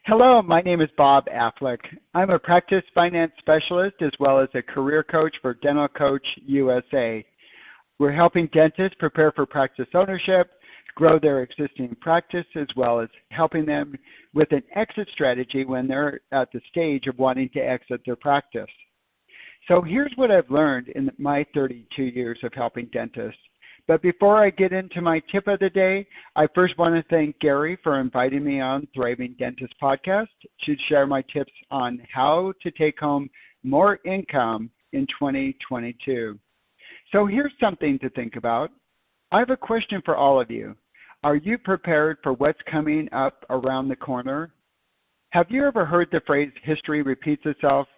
Hello, my name is Bob Affleck. I'm a practice finance specialist as well as a career coach for Dental Coach USA. We're helping dentists prepare for practice ownership, grow their existing practice, as well as helping them with an exit strategy when they're at the stage of wanting to exit their practice. So here's what I've learned in my 32 years of helping dentists. But before I get into my tip of the day, I first want to thank Gary for inviting me on Thriving Dentist podcast to share my tips on how to take home more income in 2022. So here's something to think about. I have a question for all of you. Are you prepared for what's coming up around the corner? Have you ever heard the phrase, history repeats itself?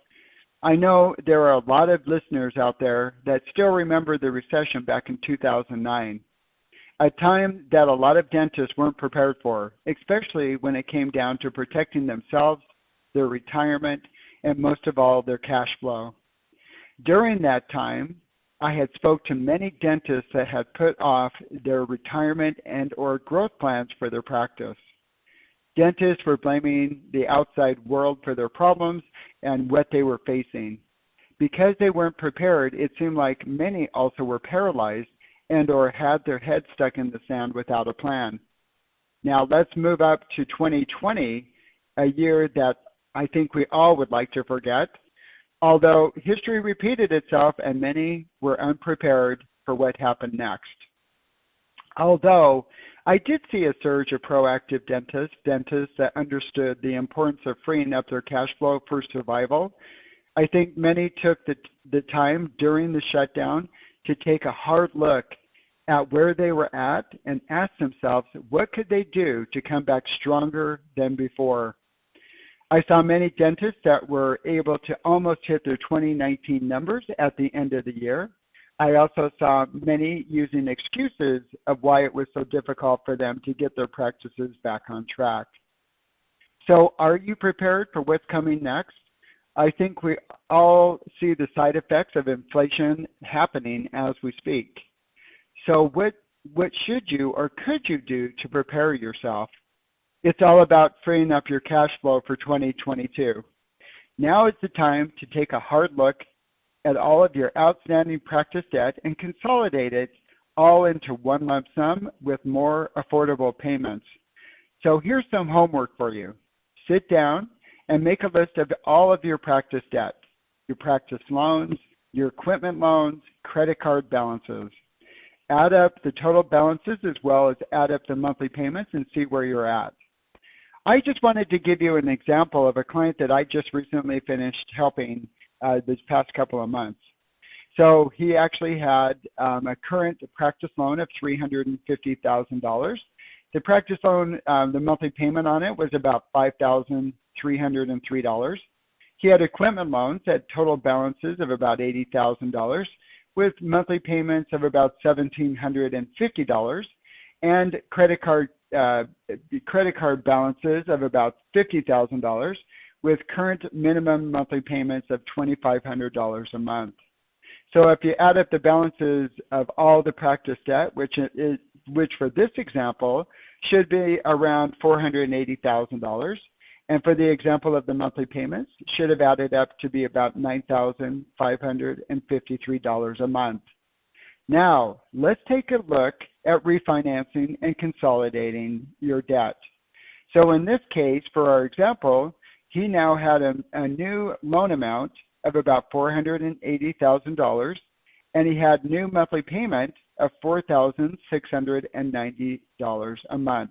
I know there are a lot of listeners out there that still remember the recession back in 2009, a time that a lot of dentists weren't prepared for, especially when it came down to protecting themselves, their retirement, and most of all, their cash flow. During that time, I had spoke to many dentists that had put off their retirement and or growth plans for their practice. Dentists were blaming the outside world for their problems and what they were facing. Because they weren't prepared, it seemed like many also were paralyzed and or had their head stuck in the sand without a plan. Now let's move up to 2020, a year that I think we all would like to forget, although history repeated itself and many were unprepared for what happened next. Although I did see a surge of proactive dentists that understood the importance of freeing up their cash flow for survival. I think many took the time during the shutdown to take a hard look at where they were at and ask themselves what could they do to come back stronger than before. I saw many dentists that were able to almost hit their 2019 numbers at the end of the year. I also saw many using excuses of why it was so difficult for them to get their practices back on track. So are you prepared for what's coming next? I think we all see the side effects of inflation happening as we speak. So what should you or could you do to prepare yourself? It's all about freeing up your cash flow for 2022. Now is the time to take a hard look at all of your outstanding practice debt and consolidate it all into one lump sum with more affordable payments. So here's some homework for you. Sit down and make a list of all of your practice debt, your practice loans, your equipment loans, credit card balances. Add up the total balances as well as add up the monthly payments and see where you're at. I just wanted to give you an example of a client that I just recently finished helping this past couple of months. So he actually had a current practice loan of $350,000. The practice loan, the monthly payment on it was about $5,303. He had equipment loans at total balances of about $80,000 with monthly payments of about $1,750 and credit card balances of about $50,000 with current minimum monthly payments of $2,500 a month. So if you add up the balances of all the practice debt, which for this example should be around $480,000, and for the example of the monthly payments, should have added up to be about $9,553 a month. Now, let's take a look at refinancing and consolidating your debt. So in this case, for our example, he now had a new loan amount of about $480,000, and he had new monthly payment of $4,690 a month.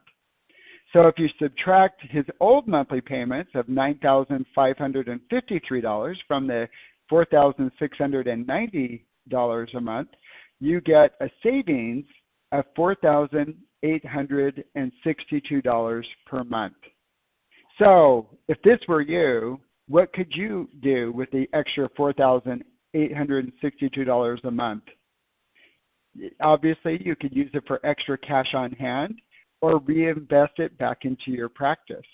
So if you subtract his old monthly payments of $9,553 from the $4,690 a month, you get a savings of $4,862 per month. So if this were you, what could you do with the extra $4,862 a month? Obviously, you could use it for extra cash on hand or reinvest it back into your practice.